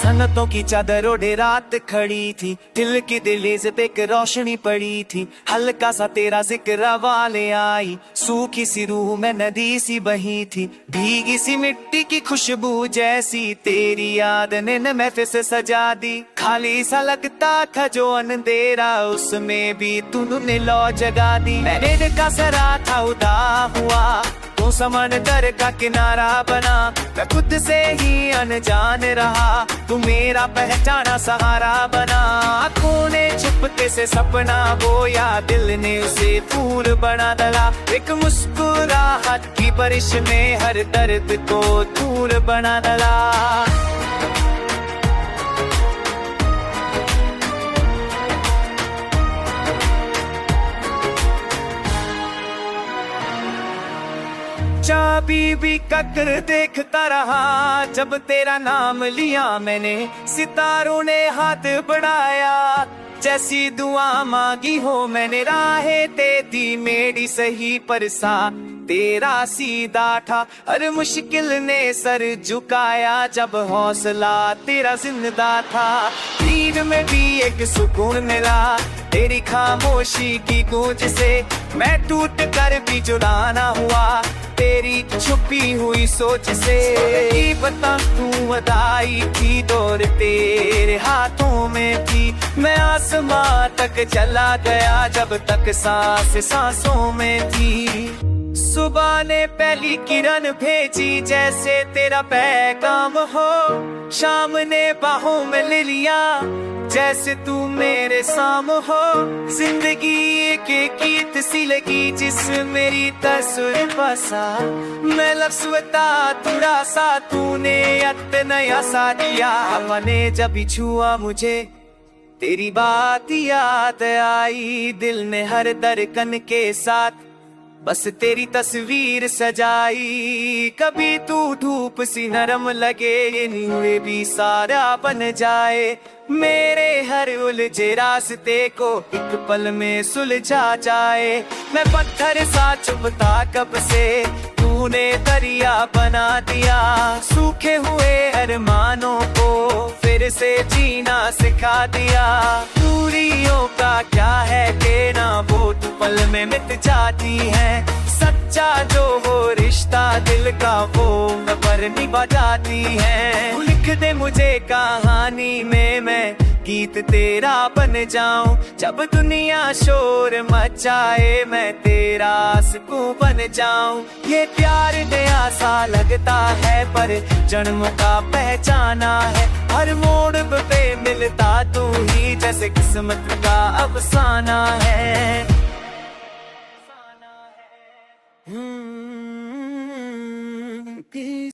जन्नतों की चादर ओढ़े रात खड़ी थी, दिल की दहलीज पे एक रोशनी पड़ी थी। हल्का सा तेरा जिक्र वाले आई, सूखी सी रूह में नदी सी बही थी। भीगी सी मिट्टी की खुशबू जैसी तेरी याद ने न महफिल से सजा दी। खाली सा लगता था जो अंधेरा, उसमें भी तूने लौ जगा दी। मैंने देखा सरा था उदास हुआ, तू समंदर का किनारा बना। मैं खुद से ही अनजान रहा, तू मेरा पहचाना सहारा बना। आँखों ने चुपके से सपना बोया, दिल ने उसे फूल बना डाला। एक मुस्कुराहट की बारिश में हर दर्द को धूल बना डाला। चाबी भी ककर देखता रहा, जब तेरा नाम लिया मैंने सितारों ने हाथ बढ़ाया। जैसी दुआ मांगी हो मैंने, राहें तेरी मेरी सही पर सा तेरा सीधा था। हर मुश्किल ने सर झुकाया, जब हौसला तेरा जिंदा था। नींद में भी एक सुकून मिला, तेरी खामोशी की गूंज से। मैं टूट कर भी जुदा ना हुआ, तेरी छुपी हुई सोच से। ये बता तू अदाई थी, दौर तेरे हाथों में थी। मैं आसमां तक चला गया, जब तक सांस सांसों में थी। सुबह ने पहली किरण भेजी, जैसे तेरा पैगाम हो। शाम ने बाहों में ले लिया, जैसे तू मेरे साम हो। जिंदगी एक गीत सी लगी, जिस मेरी तस्वीर बसा। मैं लफ्ज़ बता थोड़ा सा, तूने नया सा दिया। मैंने जब भी छुआ मुझे तेरी बात याद आई। दिल ने हर धड़कन के साथ बस तेरी तस्वीर सजाई। कभी तू धूप सी नरम लगे, नींवे भी सारा बन जाए। मेरे हर उलझे रास्ते को एक पल में सुलझा जाए। मैं पत्थर सा चुभता कब से, तूने दरिया बना दिया। सूखे हुए अरमानों को फिर से जीना सिखा दिया। दूरियों का क्या है कहना, वो तो पल में मिट जाती है। सच्चा जो हो रिश्ता दिल का, वो पर निभा जाती है। लिख दे मुझे कहानी में, मैं गीत तेरा बन जाऊं। जब दुनिया शोर मचाए, मैं तेरा सुकून बन जाऊं। ये प्यार नया सा लगता है, पर जन्म का पहचाना है। हर मोड़ पे मिलता तू ही, जैसे किस्मत का अफसाना है।